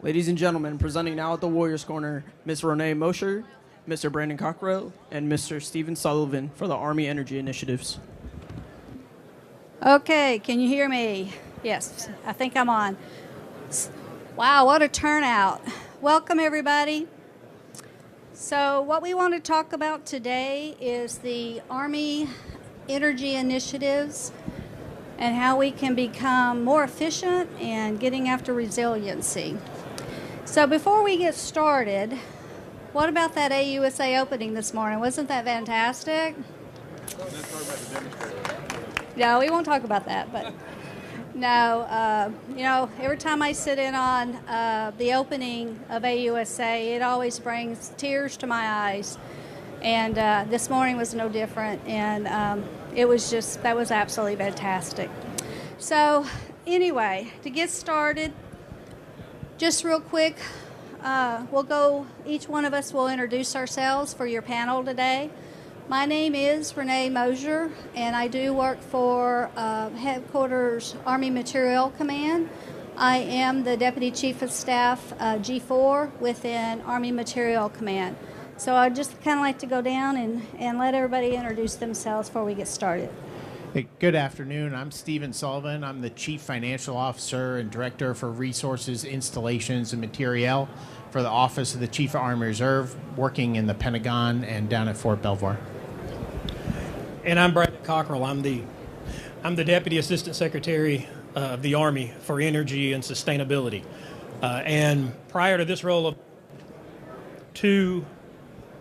Ladies and gentlemen, presenting now at the Warriors Corner, Ms. Renee Mosher, Mr. Brandon Cockrell, and Mr. Stephen Sullivan for the Army Energy Initiatives. Okay, can you hear me? Yes, I think I'm on. Wow, what a turnout. Welcome, everybody. So what we want to talk about today is the Army Energy Initiatives and how we can become more efficient and getting after resiliency. So before we get started, what about that AUSA opening this morning? Wasn't that fantastic? No, we won't talk about that, but no, every time I sit in on the opening of AUSA, it always brings tears to my eyes. And this morning was no different, and that was absolutely fantastic. So anyway, to get started, just real quick, each one of us will introduce ourselves for your panel today. My name is Renee Mosher, and I do work for Headquarters Army Materiel Command. I am the Deputy Chief of Staff, G4, within Army Materiel Command. So I'd just kind of like to go down and let everybody introduce themselves before we get started. Hey, good afternoon. I'm Stephen Sullivan. I'm the Chief Financial Officer and Director for Resources, Installations, and Materiel for the Office of the Chief of Army Reserve, working in the Pentagon and down at Fort Belvoir. And I'm Brandon Cockrell. I'm the Deputy Assistant Secretary of the Army for Energy and Sustainability. And prior to this role,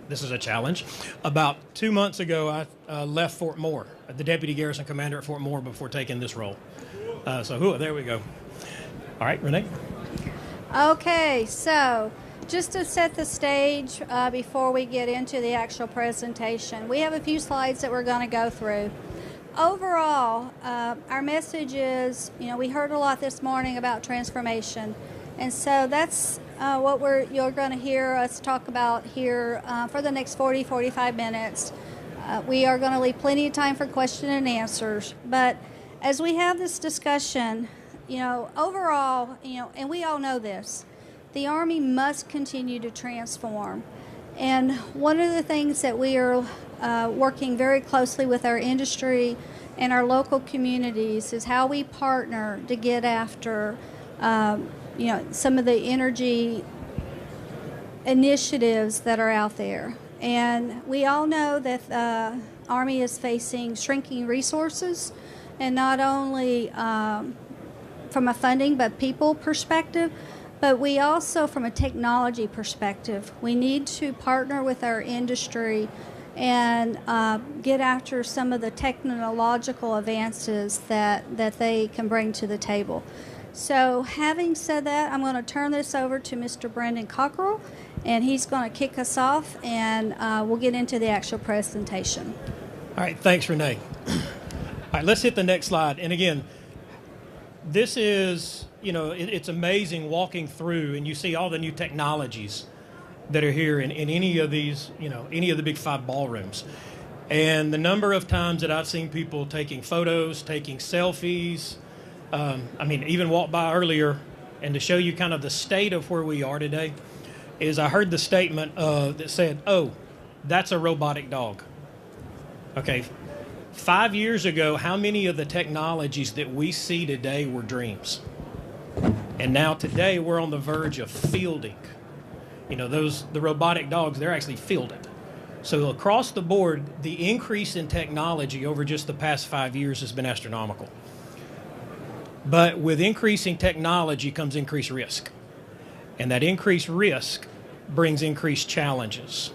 this is a challenge. About 2 months ago, I left Fort Moore, the Deputy Garrison Commander at Fort Moore, before taking this role. There we go. All right, Renee. Okay, so just to set the stage before we get into the actual presentation, we have a few slides that we're going to go through. Overall, our message is, we heard a lot this morning about transformation, and so that's what you're going to hear us talk about here for the next 45 minutes. We are going to leave plenty of time for question and answers, but as we have this discussion, overall, and we all know this, the Army must continue to transform. And one of the things that we are working very closely with our industry and our local communities is how we partner to get after some of the energy initiatives that are out there. And we all know that the Army is facing shrinking resources, and not only from a funding but people perspective, but we also, from a technology perspective, we need to partner with our industry and get after some of the technological advances that they can bring to the table. So having said that, I'm going to turn this over to Mr. Brandon Cockrell, and he's going to kick us off, and we'll get into the actual presentation. All right, thanks, Renee. All right, let's hit the next slide. And again, this is, it's amazing walking through, and you see all the new technologies that are here in any of these, any of the big 5 ballrooms. And the number of times that I've seen people taking photos, taking selfies, even walked by earlier, and to show you kind of the state of where we are today, is I heard the statement that said, "Oh, that's a robotic dog." Okay, 5 years ago, how many of the technologies that we see today were dreams? And now today, we're on the verge of fielding. The robotic dogs, they're actually fielded. So across the board, the increase in technology over just the past 5 years has been astronomical. But with increasing technology comes increased risk. And that increased risk brings increased challenges.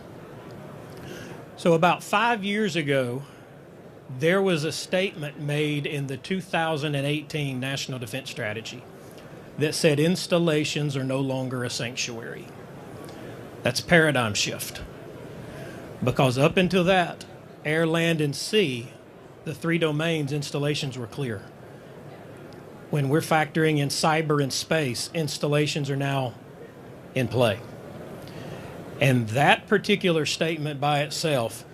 So about 5 years ago, there was a statement made in the 2018 National Defense Strategy that said installations are no longer a sanctuary. That's a paradigm shift. Because up until that, air, land, and sea, the 3 domains, installations were clear. When we're factoring in cyber and space, installations are now in play. And that particular statement by itself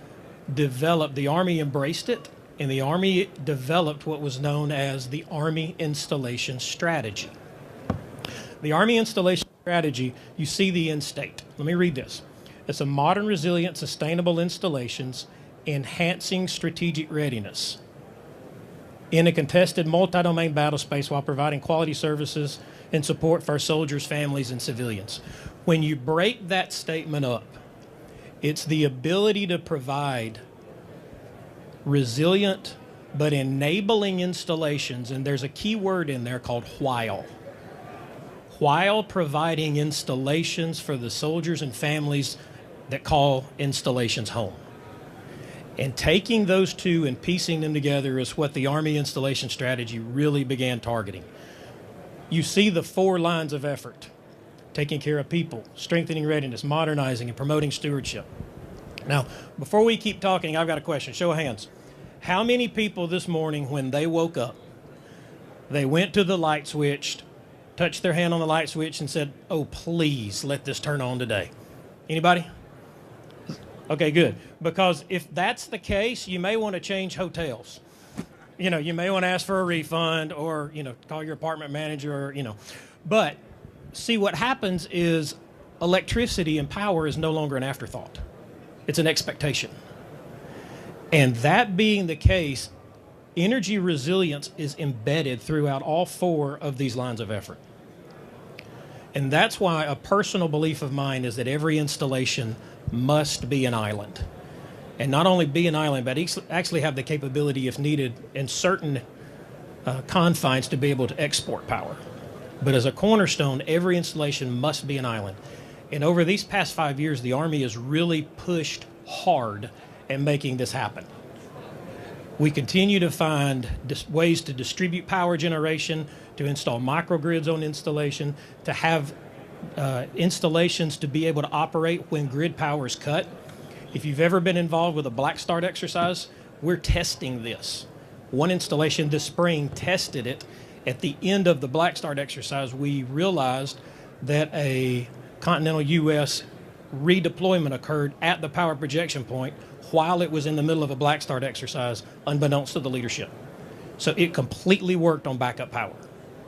the Army embraced it, and the Army developed what was known as the Army Installation Strategy. The Army Installation strategy, you see the end state. Let me read this. It's a modern, resilient, sustainable installations enhancing strategic readiness in a contested multi-domain battle space while providing quality services and support for our soldiers, families, and civilians. When you break that statement up, it's the ability to provide resilient but enabling installations, and there's a key word in there called while providing installations for the soldiers and families that call installations home. And taking those two and piecing them together is what the Army installation strategy really began targeting. You see the 4 lines of effort: taking care of people, strengthening readiness, modernizing, and promoting stewardship. Now, before we keep talking, I've got a question. Show of hands. How many people this morning, when they woke up, they went to the light switch, touched their hand on the light switch, and said, "Oh, please let this turn on today"? Anybody? Okay, good. Because if that's the case, you may want to change hotels. You may want to ask for a refund, or, call your apartment manager, or. But see, what happens is electricity and power is no longer an afterthought. It's an expectation. And that being the case, energy resilience is embedded throughout all 4 of these lines of effort. And that's why a personal belief of mine is that every installation must be an island. And not only be an island, but actually have the capability, if needed, in certain confines to be able to export power. But as a cornerstone, every installation must be an island. And over these past 5 years, the Army has really pushed hard at making this happen. We continue to find ways to distribute power generation, to install microgrids on installation, to have installations to be able to operate when grid power is cut. If you've ever been involved with a black start exercise, we're testing this. One installation this spring tested it. At the end of the black start exercise, we realized that a continental U.S. redeployment occurred at the power projection point while it was in the middle of a black start exercise, unbeknownst to the leadership. So it completely worked on backup power,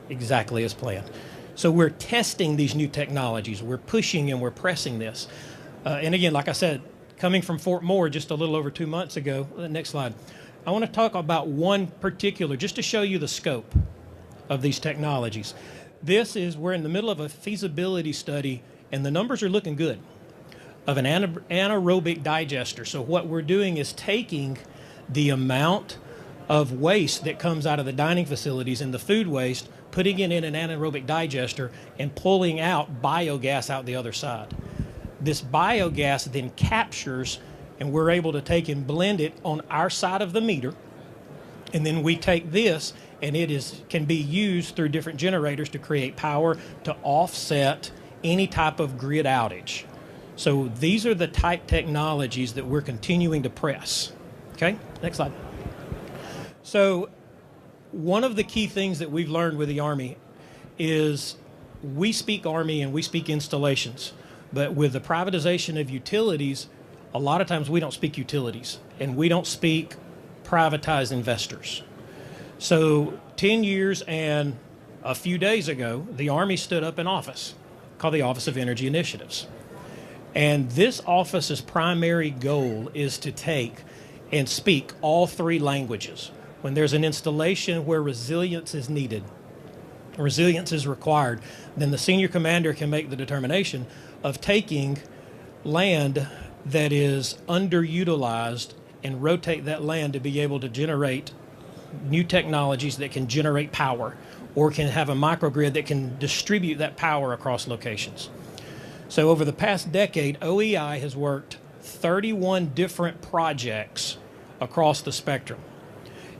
exactly as planned. So we're testing these new technologies. We're pushing and we're pressing this. And again, like I said, coming from Fort Moore just a little over 2 months ago, next slide, I want to talk about one particular, just to show you the scope of these technologies. We're in the middle of a feasibility study, and the numbers are looking good, of an anaerobic digester. So what we're doing is taking the amount of waste that comes out of the dining facilities and the food waste, putting it in an anaerobic digester, and pulling out biogas out the other side. This biogas then captures, and we're able to take and blend it on our side of the meter. And then we take this, and it can be used through different generators to create power to offset any type of grid outage. So these are the type technologies that we're continuing to press. Okay, next slide. So one of the key things that we've learned with the Army is we speak Army and we speak installations, but with the privatization of utilities, a lot of times we don't speak utilities and we don't speak privatized investors. So 10 years and a few days ago, the Army stood up an office called the Office of Energy Initiatives. And this office's primary goal is to take and speak all 3 languages. When there's an installation where resilience is needed, resilience is required, then the senior commander can make the determination of taking land that is underutilized and rotate that land to be able to generate new technologies that can generate power, or can have a microgrid that can distribute that power across locations. So over the past decade, OEI has worked 31 different projects across the spectrum.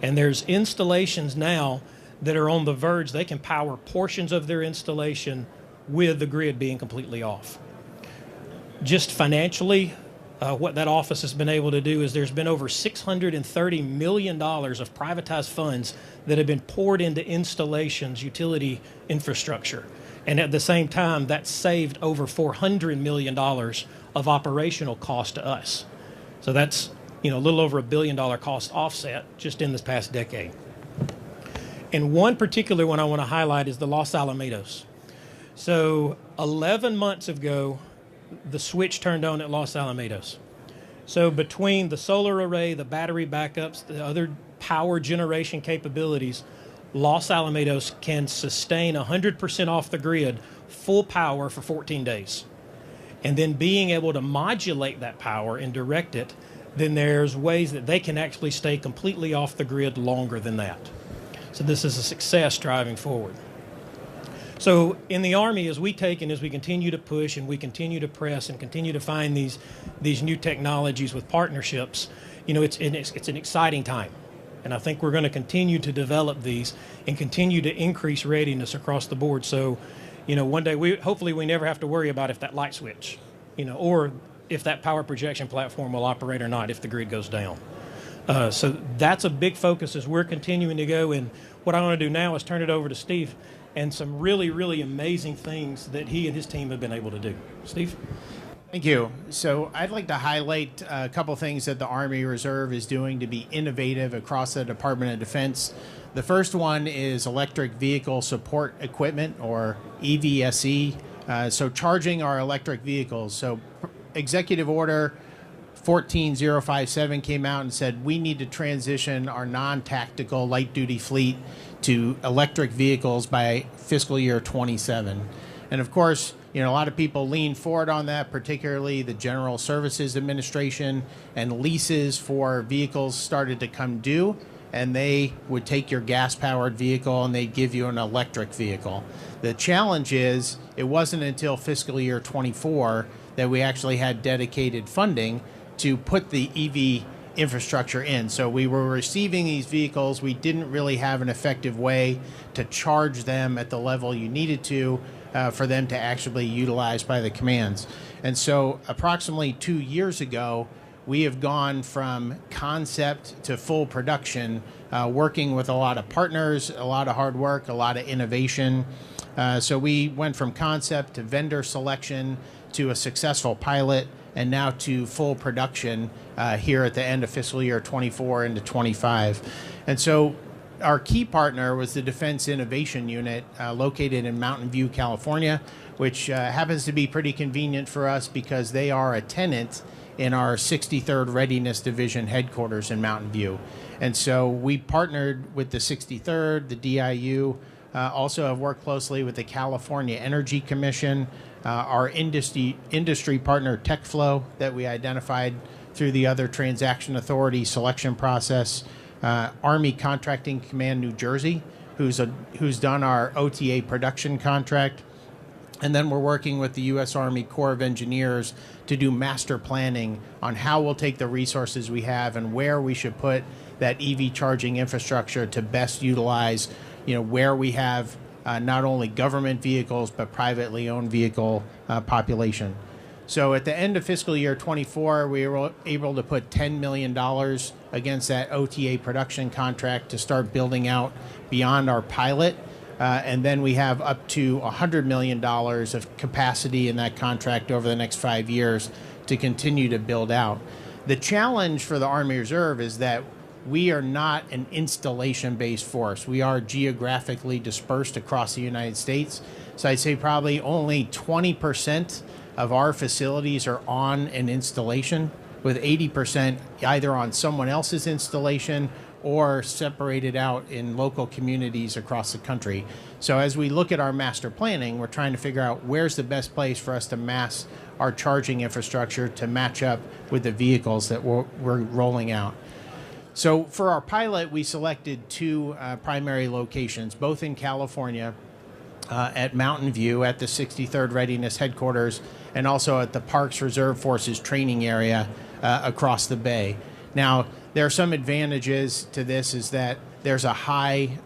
And there's installations now that are on the verge. They can power portions of their installation with the grid being completely off. Just financially, what that office has been able to do is there's been over $630 million of privatized funds that have been poured into installations, utility infrastructure. And at the same time, that's saved over $400 million of operational cost to us. So that's a little over $1 billion cost offset just in this past decade. And one particular one I want to highlight is the Los Alamitos. So 11 months ago, the switch turned on at Los Alamitos. So between the solar array, the battery backups, the other power generation capabilities, Los Alamitos can sustain 100% off the grid, full power for 14 days. And then being able to modulate that power and direct it, then there's ways that they can actually stay completely off the grid longer than that. So this is a success driving forward. So in the Army, as we take and as we continue to push and we continue to press and continue to find these new technologies with partnerships, it's an exciting time. And I think we're going to continue to develop these and continue to increase readiness across the board. So, one day hopefully we never have to worry about if that light switch, or if that power projection platform will operate or not if the grid goes down. So that's a big focus as we're continuing to go. And what I want to do now is turn it over to Steve and some really, really amazing things that he and his team have been able to do. Steve? Thank you. So I'd like to highlight a couple things that the Army Reserve is doing to be innovative across the Department of Defense. The first one is electric vehicle support equipment, or EVSE. So charging our electric vehicles. So Executive Order 14057 came out and said we need to transition our non-tactical light-duty fleet to electric vehicles by fiscal year 27. And of course, a lot of people lean forward on that, particularly the General Services Administration, and leases for vehicles started to come due, and they would take your gas-powered vehicle and they'd give you an electric vehicle. The challenge is it wasn't until fiscal year 24 that we actually had dedicated funding to put the EV infrastructure in. So we were receiving these vehicles. We didn't really have an effective way to charge them at the level you needed to for them to actually be utilized by the commands. And so approximately 2 years ago, we have gone from concept to full production, working with a lot of partners, a lot of hard work, a lot of innovation. So we went from concept to vendor selection to a successful pilot, and now to full production here at the end of fiscal year 24 into 25. And so our key partner was the Defense Innovation Unit located in Mountain View, California, which happens to be pretty convenient for us because they are a tenant in our 63rd Readiness Division headquarters in Mountain View. And so we partnered with the 63rd, the DIU, also have worked closely with the California Energy Commission, our industry partner TechFlow that we identified through the other transaction authority selection process, Army Contracting Command New Jersey, who's done our OTA production contract, and then we're working with the U.S. Army Corps of Engineers to do master planning on how we'll take the resources we have and where we should put that EV charging infrastructure to best utilize, where we have not only government vehicles, but privately owned vehicle population. So at the end of fiscal year 24, we were able to put $10 million against that OTA production contract to start building out beyond our pilot. And then we have up to $100 million of capacity in that contract over the next 5 years to continue to build out. The challenge for the Army Reserve is that we are not an installation-based force. We are geographically dispersed across the United States. So I'd say probably only 20% of our facilities are on an installation, with 80% either on someone else's installation or separated out in local communities across the country. So as we look at our master planning, we're trying to figure out where's the best place for us to mass our charging infrastructure to match up with the vehicles that we're rolling out. So for our pilot, we selected two primary locations, both in California, at Mountain View at the 63rd Readiness Headquarters, and also at the Parks Reserve Forces training area across the bay. Now, there are some advantages to this, is that there's a high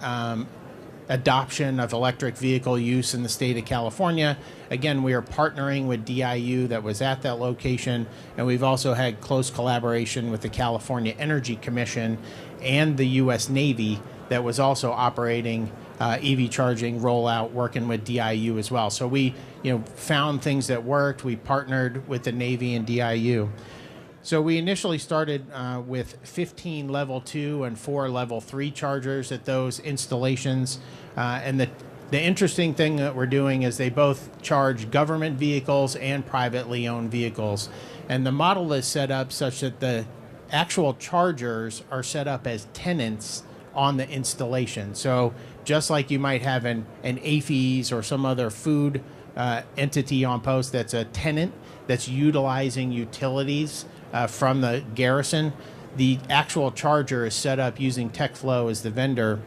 adoption of electric vehicle use in the state of California. Again, we are partnering with DIU that was at that location, and we've also had close collaboration with the California Energy Commission and the U.S. Navy that was also operating EV charging rollout, working with DIU as well. So we found things that worked. We partnered with the Navy and DIU. So we initially started with 15 level 2 and 4 level 3 chargers at those installations. And The interesting thing that we're doing is they both charge government vehicles and privately owned vehicles. And the model is set up such that the actual chargers are set up as tenants on the installation. So just like you might have an AFES or some other food entity on post that's a tenant that's utilizing utilities from the garrison, the actual charger is set up using TechFlow as the vendor.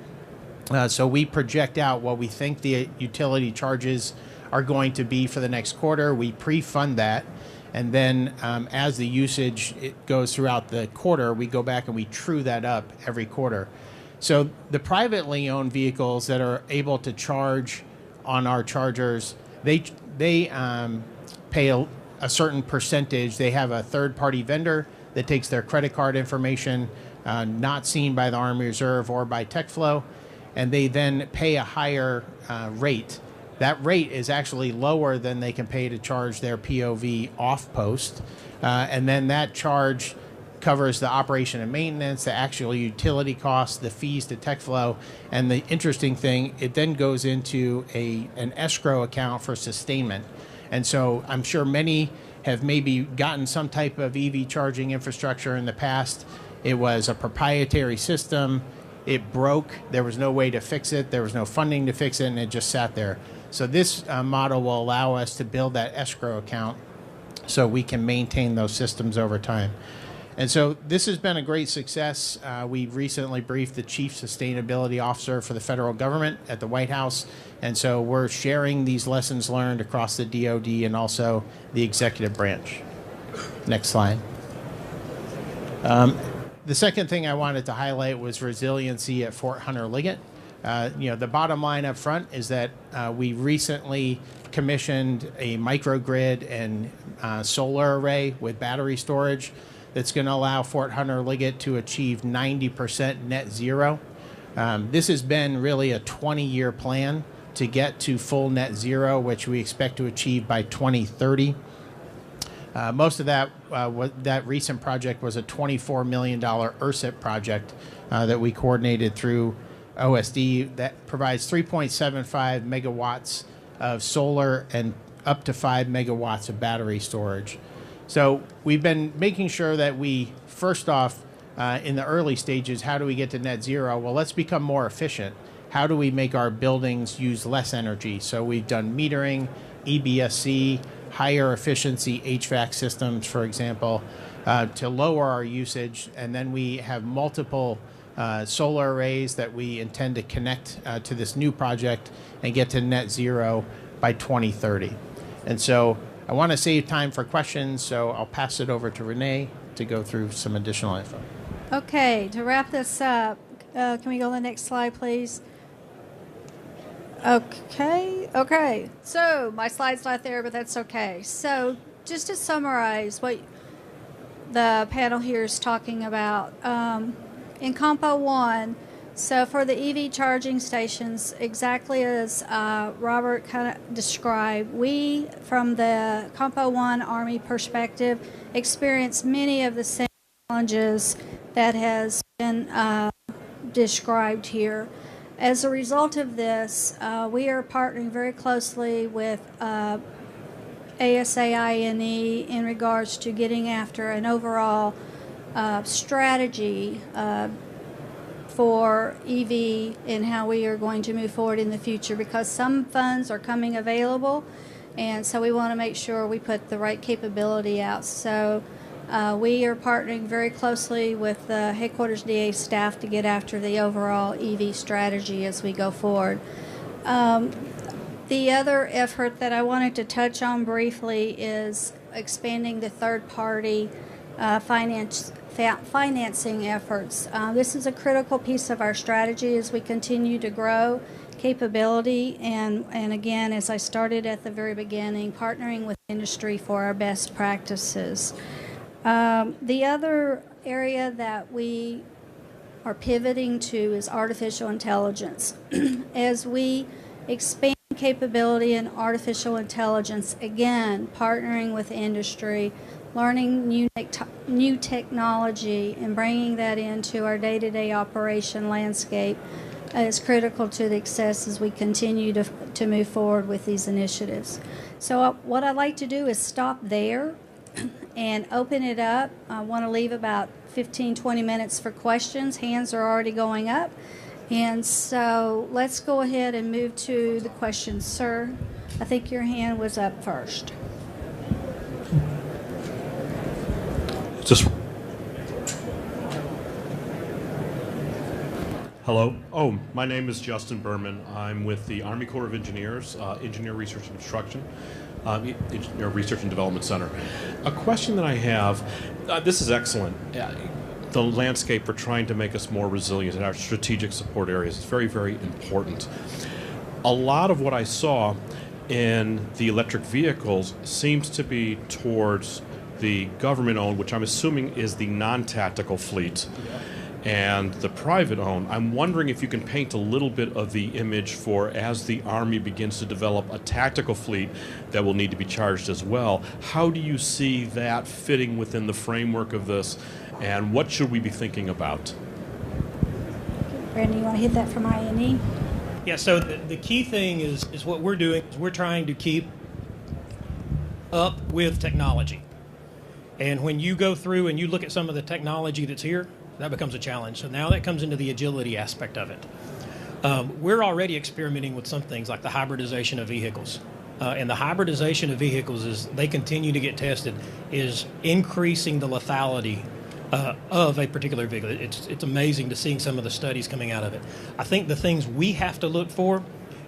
So we project out what we think the utility charges are going to be for the next quarter. We pre-fund that. And then as the usage it goes throughout the quarter, we go back and we true that up every quarter. So the privately owned vehicles that are able to charge on our chargers, they pay a certain percentage. They have a third-party vendor that takes their credit card information, not seen by the Army Reserve or by TechFlow, and they then pay a higher rate. That rate is actually lower than they can pay to charge their POV off post, and then that charge covers the operation and maintenance, the actual utility costs, the fees to TechFlow, and the interesting thing, it then goes into an escrow account for sustainment. And so I'm sure many have maybe gotten some type of EV charging infrastructure in the past. It was a proprietary system. It broke. There was no way to fix it. There was no funding to fix it, and it just sat there. So this model will allow us to build that escrow account so we can maintain those systems over time. And so this has been a great success. We recently briefed the Chief Sustainability Officer for the federal government at the White House. And so we're sharing these lessons learned across the DoD and also the executive branch. Next slide. The second thing I wanted to highlight was resiliency at Fort Hunter Liggett. The bottom line up front is that we recently commissioned a microgrid and solar array with battery storage that's going to allow Fort Hunter Liggett to achieve 90% net zero. This has been really a 20-year plan to get to full net zero, which we expect to achieve by 2030. Most of that recent project was a $24 million URSIP project that we coordinated through OSD that provides 3.75 megawatts of solar and up to 5 megawatts of battery storage. So we've been making sure that we, first off, in the early stages, how do we get to net zero? Well, let's become more efficient. How do we make our buildings use less energy? So we've done metering, EBSC, higher efficiency HVAC systems, for example, to lower our usage. And then we have multiple solar arrays that we intend to connect to this new project and get to net zero by 2030. And so I want to save time for questions, so I'll pass it over to Renee to go through some additional info. Okay, to wrap this up, can we go to the next slide, please? Okay. So my slide's not there, but that's okay. So just to summarize what the panel here is talking about, in Compo 1, so for the EV charging stations, exactly as Robert kind of described, we, from the Compo 1 Army perspective, experience many of the same challenges that has been described here. As a result of this, we are partnering very closely with AUSA in regards to getting after an overall strategy for EV and how we are going to move forward in the future, because some funds are coming available, and so we want to make sure we put the right capability out. So we are partnering very closely with the headquarters DA staff to get after the overall EV strategy as we go forward. The other effort that I wanted to touch on briefly is expanding the third-party financing efforts. This is a critical piece of our strategy as we continue to grow capability and again, as I started at the very beginning, partnering with industry for our best practices. The other area that we are pivoting to is artificial intelligence. As we expand capability in artificial intelligence, again, partnering with industry, learning new technology and bringing that into our day-to-day operation landscape, is critical to the success as we continue to move forward with these initiatives. So what I'd like to do is stop there and open it up. I want to leave about 15-20 minutes for questions. Hands are already going up. And so let's go ahead and move to the questions. Sir, I think your hand was up first. Just hello. Oh, my name is Justin Berman. I'm with the Army Corps of Engineers, Engineer Research and Construction, Engineer Research and Development Center. A question that I have, this is excellent. The landscape for trying to make us more resilient in our strategic support areas is very, very important. A lot of what I saw in the electric vehicles seems to be towards the government-owned, which I'm assuming is the non-tactical fleet, and the private-owned. I'm wondering if you can paint a little bit of the image for as the Army begins to develop a tactical fleet that will need to be charged as well. How do you see that fitting within the framework of this, and what should we be thinking about? Brandon, you want to hit that from INE? Yeah, so the key thing is what we're doing is we're trying to keep up with technology. And when you go through and you look at some of the technology that's here, that becomes a challenge. So now that comes into the agility aspect of it. We're already experimenting with some things like the hybridization of vehicles. And the hybridization of vehicles, as they continue to get tested, is increasing the lethality of a particular vehicle. It's amazing to seeing some of the studies coming out of it. I think the things we have to look for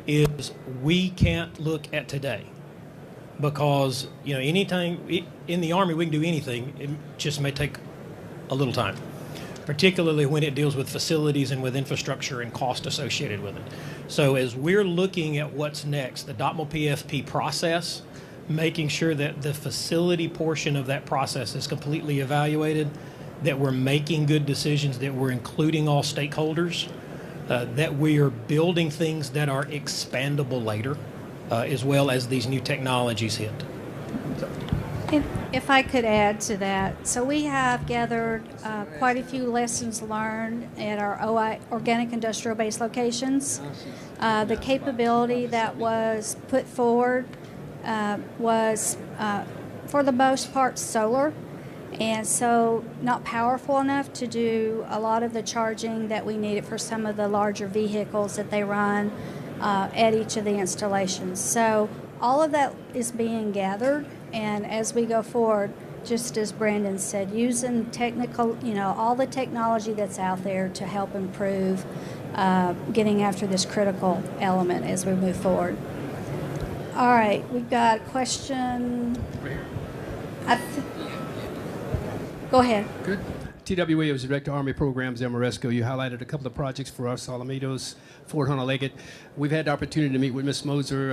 is we can't look at today. Because, anytime in the Army we can do anything, it just may take a little time, particularly when it deals with facilities and with infrastructure and cost associated with it. So as we're looking at what's next, the DOTML PFP process, making sure that the facility portion of that process is completely evaluated, that we're making good decisions, that we're including all stakeholders, that we are building things that are expandable later. As well as these new technologies hit. If I could add to that, so we have gathered quite a few lessons learned at our OI, organic industrial base locations. The capability that was put forward was, for the most part, solar, and so not powerful enough to do a lot of the charging that we needed for some of the larger vehicles that they run at each of the installations. So all of that is being gathered, and as we go forward, just as Brandon said, using technical, all the technology that's out there to help improve getting after this critical element as we move forward. All right, we've got a question. Go ahead. Good. T.W. Williams, Director, Army Programs, Amoresco. You highlighted a couple of projects for us, Alamitos, Fort Hunter-Leggett. We've had the opportunity to meet with Ms. Moser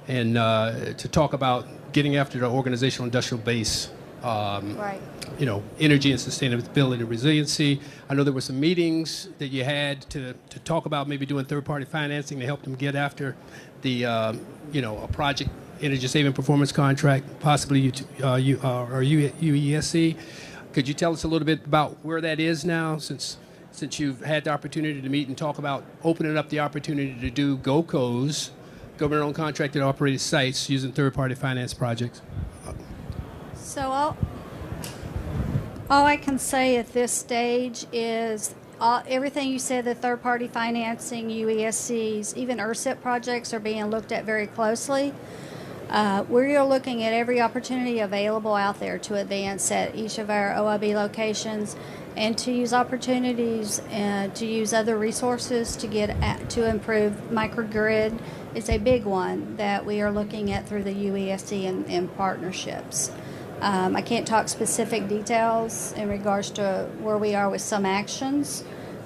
and to talk about getting after the organizational industrial base, Right. Energy and sustainability and resiliency. I know there were some meetings that you had to talk about maybe doing third-party financing to help them get after the, a project energy saving performance contract, possibly UESC. Could you tell us a little bit about where that is now, since you've had the opportunity to meet and talk about opening up the opportunity to do GOCOs, government-owned contracted operated sites, using third-party finance projects? So all I can say at this stage is everything you said, the third-party financing, UESCs, even ERCIP projects are being looked at very closely. We are looking at every opportunity available out there to advance at each of our OIB locations and to use opportunities and to use other resources to improve microgrid. It's a big one that we are looking at through the UESC and partnerships. I can't talk specific details in regards to where we are with some actions,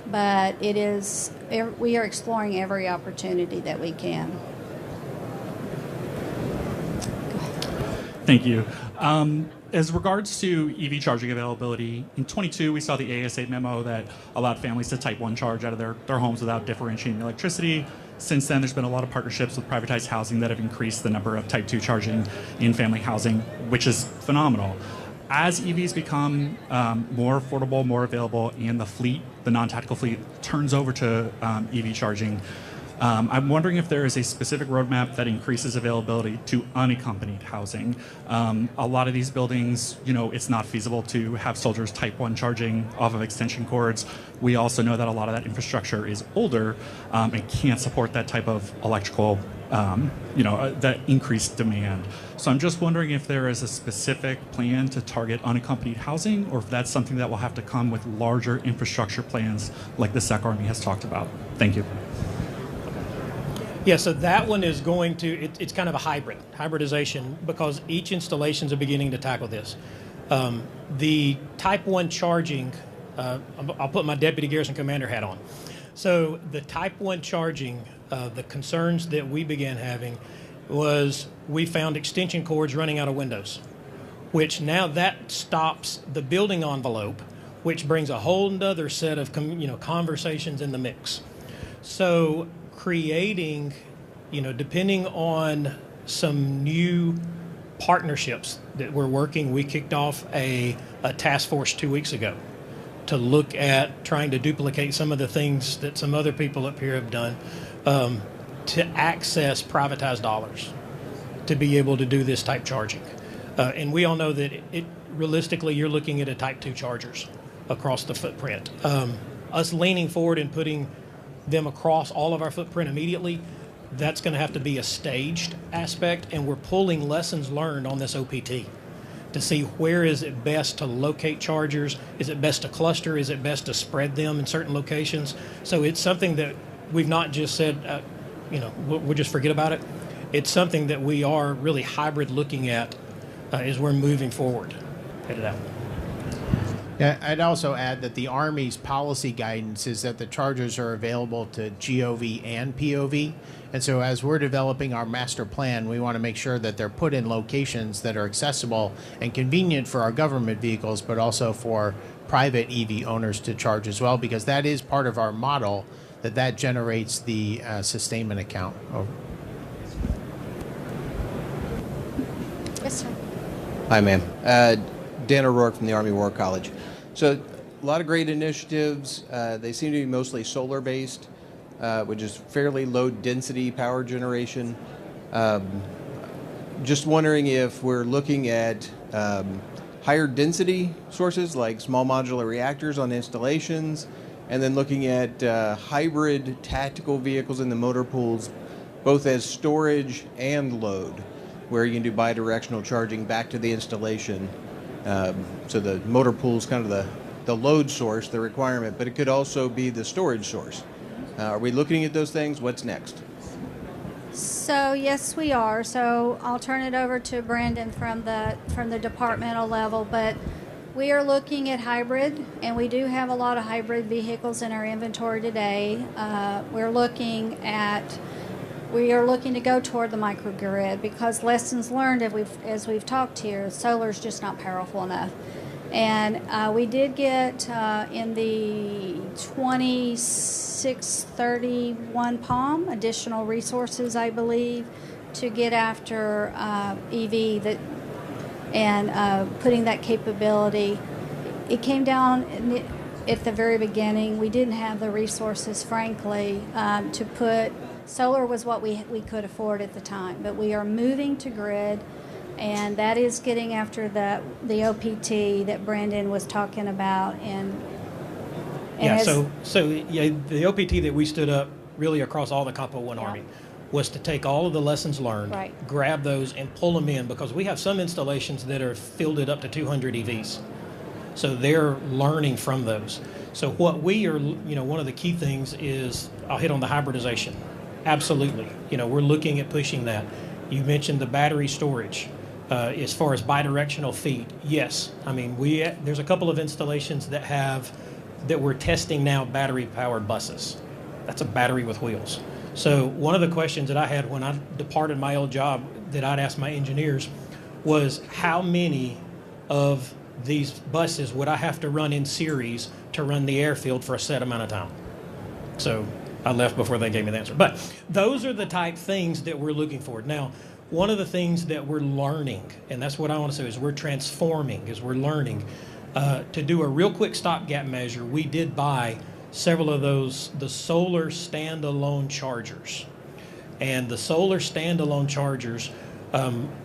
but we are exploring every opportunity that we can. Thank you. As regards to EV charging availability, in 22 we saw the AUSA memo that allowed families to Type 1 charge out of their homes without differentiating electricity. Since then, there's been a lot of partnerships with privatized housing that have increased the number of Type 2 charging in family housing, which is phenomenal. as EVs become more affordable, more available, and the non-tactical fleet, turns over to EV charging, I'm wondering if there is a specific roadmap that increases availability to unaccompanied housing. A lot of these buildings, it's not feasible to have soldiers Type 1 charging off of extension cords. We also know that a lot of that infrastructure is older and can't support that type of electrical, that increased demand. So I'm just wondering if there is a specific plan to target unaccompanied housing, or if that's something that will have to come with larger infrastructure plans like the SEC Army has talked about. Thank you. Yeah, so that one is going to, it's kind of a hybridization, because each installations are beginning to tackle this. The Type 1 charging, I'll put my Deputy Garrison Commander hat on. So the Type 1 charging, the concerns that we began having was we found extension cords running out of windows, which now that stops the building envelope, which brings a whole nother set of conversations in the mix. So creating, depending on some new partnerships that we're working, we kicked off a task force 2 weeks ago to look at trying to duplicate some of the things that some other people up here have done to access privatized dollars to be able to do this type charging. And we all know that realistically, you're looking at a Type 2 chargers across the footprint. Us leaning forward and putting them across all of our footprint immediately, that's going to have to be a staged aspect, and we're pulling lessons learned on this OPT to see where is it best to locate chargers, is it best to cluster, is it best to spread them in certain locations. So it's something that we've not just said, we'll just forget about it. It's something that we are really hybrid looking at as we're moving forward. Headed out. Yeah, I'd also add that the Army's policy guidance is that the chargers are available to GOV and POV. And so as we're developing our master plan, we want to make sure that they're put in locations that are accessible and convenient for our government vehicles, but also for private EV owners to charge as well, because that is part of our model, that generates the sustainment account. Yes, sir. Hi, ma'am. Dan O'Rourke from the Army War College. So a lot of great initiatives. They seem to be mostly solar-based, which is fairly low-density power generation. Just wondering if we're looking at higher density sources like small modular reactors on installations, and then looking at hybrid tactical vehicles in the motor pools, both as storage and load, where you can do bidirectional charging back to the installation. So the motor pool is kind of the load source, the requirement, but it could also be the storage source. Are we looking at those things? What's next? So yes, we are. So I'll turn it over to Brandon from the departmental level, but we are looking at hybrid, and we do have a lot of hybrid vehicles in our inventory today. We are looking to go toward the microgrid, because lessons learned, as we've talked here, solar is just not powerful enough. And we did get in the 2631 POM additional resources, I believe, to get after EV and putting that capability. It came down at the very beginning. We didn't have the resources, frankly, to put. Solar was what we could afford at the time, but we are moving to grid, and that is getting after the OPT that Brandon was talking about. The OPT that we stood up really across all the Compo 1 Army was to take all of the lessons learned, grab those and pull them in, because we have some installations that are fielded up to 200 EVs. So they're learning from those. So what we are, one of the key things is, I'll hit on the hybridization. Absolutely. We're looking at pushing that. You mentioned the battery storage. As far as bidirectional feed, yes. I mean, there's a couple of installations that we're testing now battery-powered buses. That's a battery with wheels. So one of the questions that I had when I departed my old job that I'd ask my engineers was, how many of these buses would I have to run in series to run the airfield for a set amount of time? So I left before they gave me the answer. But those are the type things that we're looking for. Now, one of the things that we're learning, and that's what I want to say, is we're transforming, is we're learning. To do a real quick stopgap measure, we did buy several of the solar standalone chargers. And the solar standalone chargers,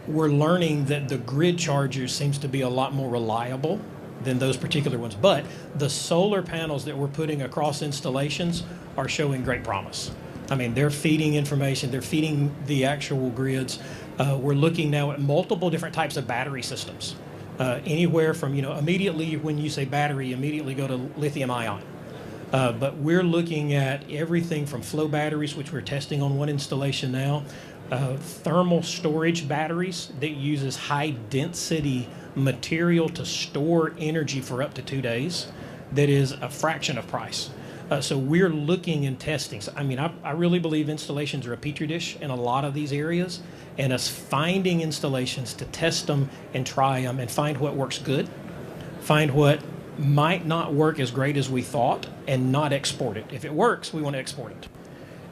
we're learning that the grid chargers seems to be a lot more reliable than those particular ones. But the solar panels that we're putting across installations are showing great promise. I mean, they're feeding information, they're feeding the actual grids. We're looking now at multiple different types of battery systems. Anywhere from, immediately when you say battery, immediately go to lithium ion. But we're looking at everything from flow batteries, which we're testing on one installation now, thermal storage batteries that uses high density material to store energy for up to 2 days that is a fraction of price. So we're looking and testing. So, I really believe installations are a petri dish in a lot of these areas, and us finding installations to test them and try them and find what works good, find what might not work as great as we thought, and not export it. If it works, we want to export it.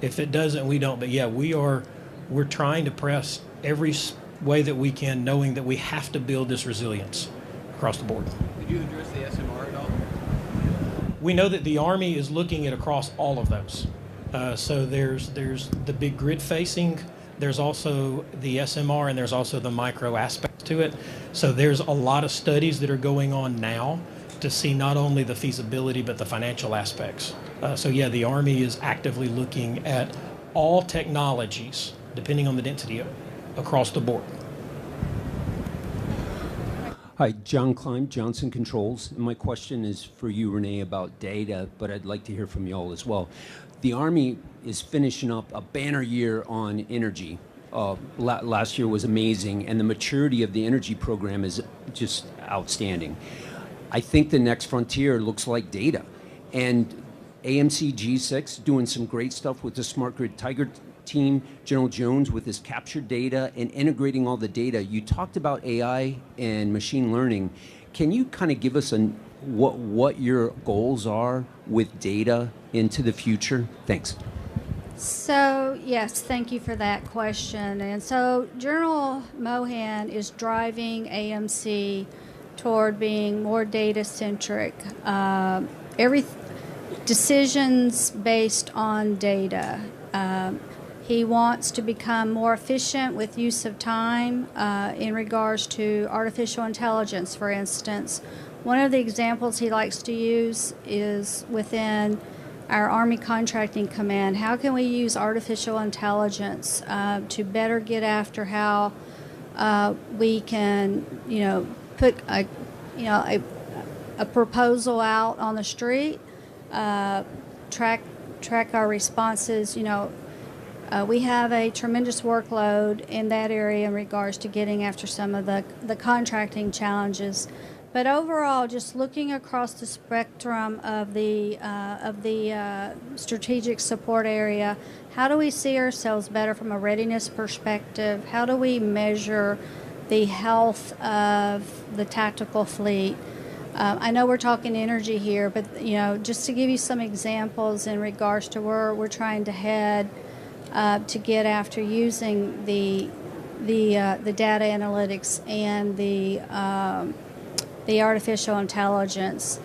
If it doesn't, we don't. But yeah, we're trying to press every way that we can, knowing that we have to build this resilience across the board. Did you address the SMR at all? We know that the Army is looking at across all of those. So there's the big grid facing, there's also the SMR, and there's also the micro aspect to it. So there's a lot of studies that are going on now to see not only the feasibility but the financial aspects. So yeah, the Army is actively looking at all technologies, depending on the density across the board. Hi, John Klein, Johnson Controls. And my question is for you, Renee, about data, but I'd like to hear from y'all as well. The Army is finishing up a banner year on energy. Last year was amazing, and the maturity of the energy program is just outstanding. I think the next frontier looks like data. And AMC G6 doing some great stuff with the Smart Grid Tiger team, General Jones with his captured data and integrating all the data. You talked about AI and machine learning. Can you kind of give us what your goals are with data into the future? Thanks. So, yes, thank you for that question. And so General Mohan is driving AMC toward being more data-centric. Every decisions based on data. He wants to become more efficient with use of time in regards to artificial intelligence, for instance. One of the examples he likes to use is within our Army Contracting Command. How can we use artificial intelligence to better get after how we can, put a proposal out on the street, track our responses. We have a tremendous workload in that area in regards to getting after some of the contracting challenges. But overall, just looking across the spectrum of the strategic support area, how do we see ourselves better from a readiness perspective? How do we measure the health of the tactical fleet? I know we're talking energy here, but just to give you some examples in regards to where we're trying to head to get after using the data analytics and the artificial intelligence.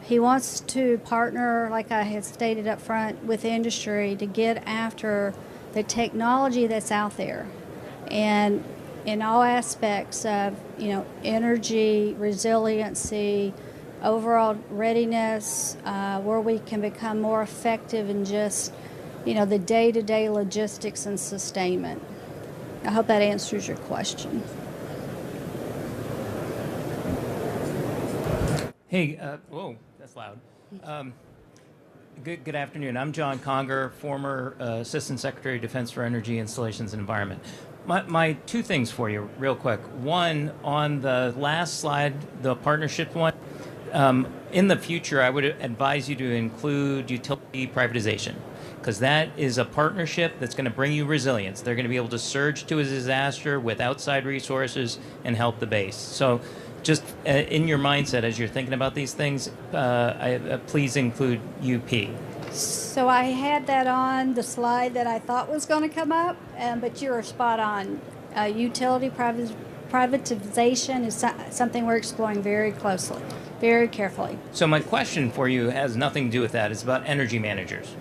He wants to partner, like I had stated up front, with industry to get after the technology that's out there, and in all aspects of energy, resiliency, overall readiness, where we can become more effective in just the day-to-day logistics and sustainment. I hope that answers your question. Hey, whoa, that's loud. Good afternoon. I'm John Conger, former Assistant Secretary of Defense for Energy, Installations, and Environment. My two things for you, real quick. One, on the last slide, the partnership one, in the future, I would advise you to include utility privatization, because that is a partnership that's going to bring you resilience. They're going to be able to surge to a disaster with outside resources and help the base. So just in your mindset as you're thinking about these things, please include UP. So I had that on the slide that I thought was going to come up, but you were spot on. Utility privatization is something we're exploring very closely, very carefully. So my question for you has nothing to do with that. It's about energy managers.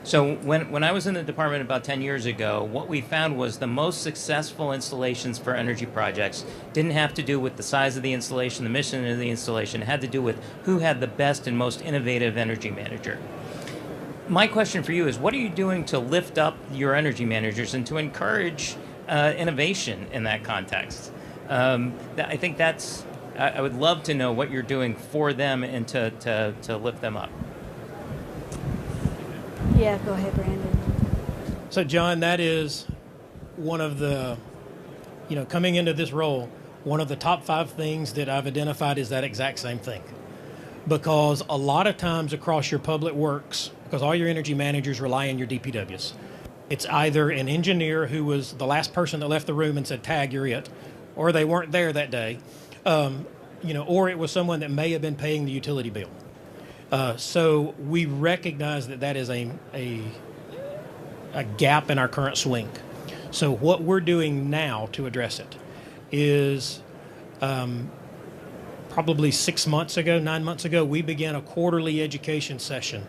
So when I was in the department about 10 years ago, what we found was the most successful installations for energy projects didn't have to do with the size of the installation, the mission of the installation. It had to do with who had the best and most innovative energy manager. My question for you is, what are you doing to lift up your energy managers and to encourage innovation in that context? I think that's, I would love to know what you're doing for them and to lift them up. Yeah, go ahead, Brandon. So, John, that is one of the, coming into this role, one of the top 5 things that I've identified is that exact same thing. Because a lot of times across your public works, because all your energy managers rely on your DPWs, it's either an engineer who was the last person that left the room and said, tag, you're it, or they weren't there that day, or it was someone that may have been paying the utility bill. So we recognize that is a gap in our current swing. So what we're doing now to address it is probably 9 months ago, we began a quarterly education session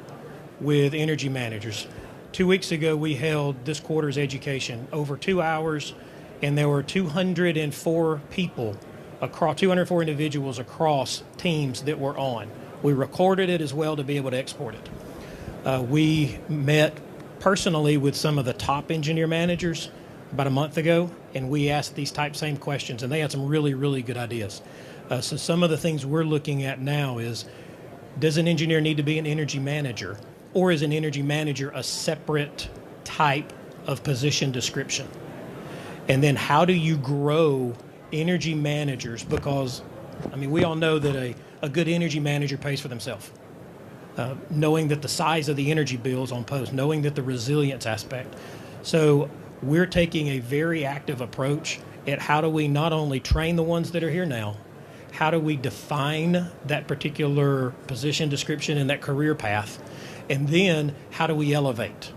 with energy managers. 2 weeks ago, we held this quarter's education over 2 hours, and there were 204 people across 204 individuals across teams that were on. We recorded it as well to be able to export it. We met personally with some of the top engineer managers about a month ago, and we asked these same questions, and they had some really, really good ideas. So some of the things we're looking at now is, does an engineer need to be an energy manager, or is an energy manager a separate type of position description? And then how do you grow energy managers? Because, we all know that a good energy manager pays for themselves. Knowing that the size of the energy bills on post, knowing that the resilience aspect. So we're taking a very active approach at how do we not only train the ones that are here now, how do we define that particular position description and that career path, and then how do we elevate?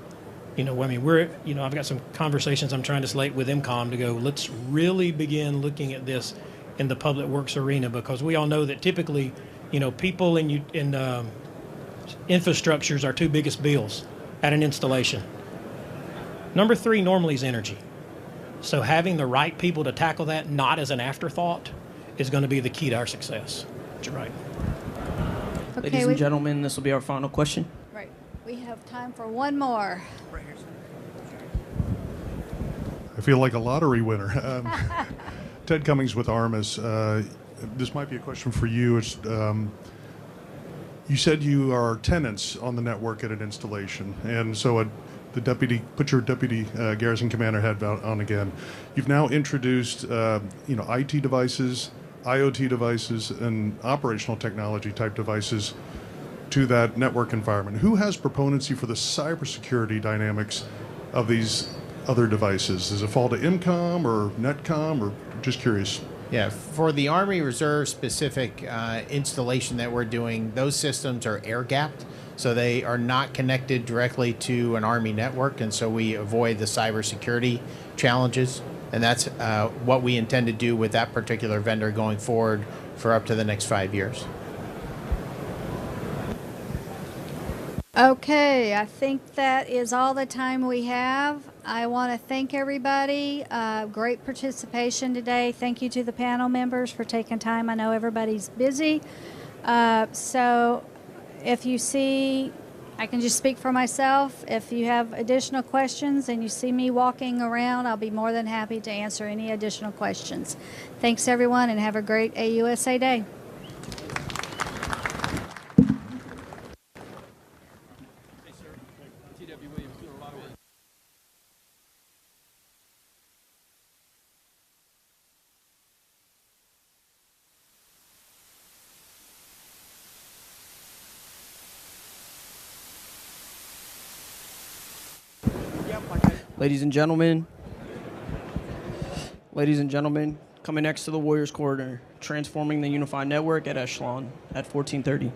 I've got some conversations I'm trying to slate with MCOM to go, let's really begin looking at this in the public works arena, because we all know that typically, people in infrastructures are 2 biggest bills at an installation. Number 3 normally is energy. So having the right people to tackle that, not as an afterthought, is going to be the key to our success. You're right. Okay, Ladies and gentlemen, this will be our final question. Right. We have time for one more. I feel like a lottery winner. Ted Cummings with ARMAS. This might be a question for you. You said you are tenants on the network at an installation, and so put your deputy garrison commander hat on again. You've now introduced IT devices, IoT devices, and operational technology type devices to that network environment. Who has proponency for the cybersecurity dynamics of these other devices? Does it fall to IMCOM or NetCom, or just curious? Yeah, for the Army Reserve specific installation that we're doing, those systems are air-gapped, so they are not connected directly to an Army network, and so we avoid the cybersecurity challenges, and that's what we intend to do with that particular vendor going forward for up to the next 5 years. Okay, I think that is all the time we have. I want to thank everybody. Great participation today. Thank you to the panel members for taking time. I know everybody's busy. So if you see, I can just speak for myself. If you have additional questions and you see me walking around, I'll be more than happy to answer any additional questions. Thanks, everyone, and have a great AUSA Day. Ladies and gentlemen, coming next to the Warriors Corridor, transforming the unified network at Echelon at 1430.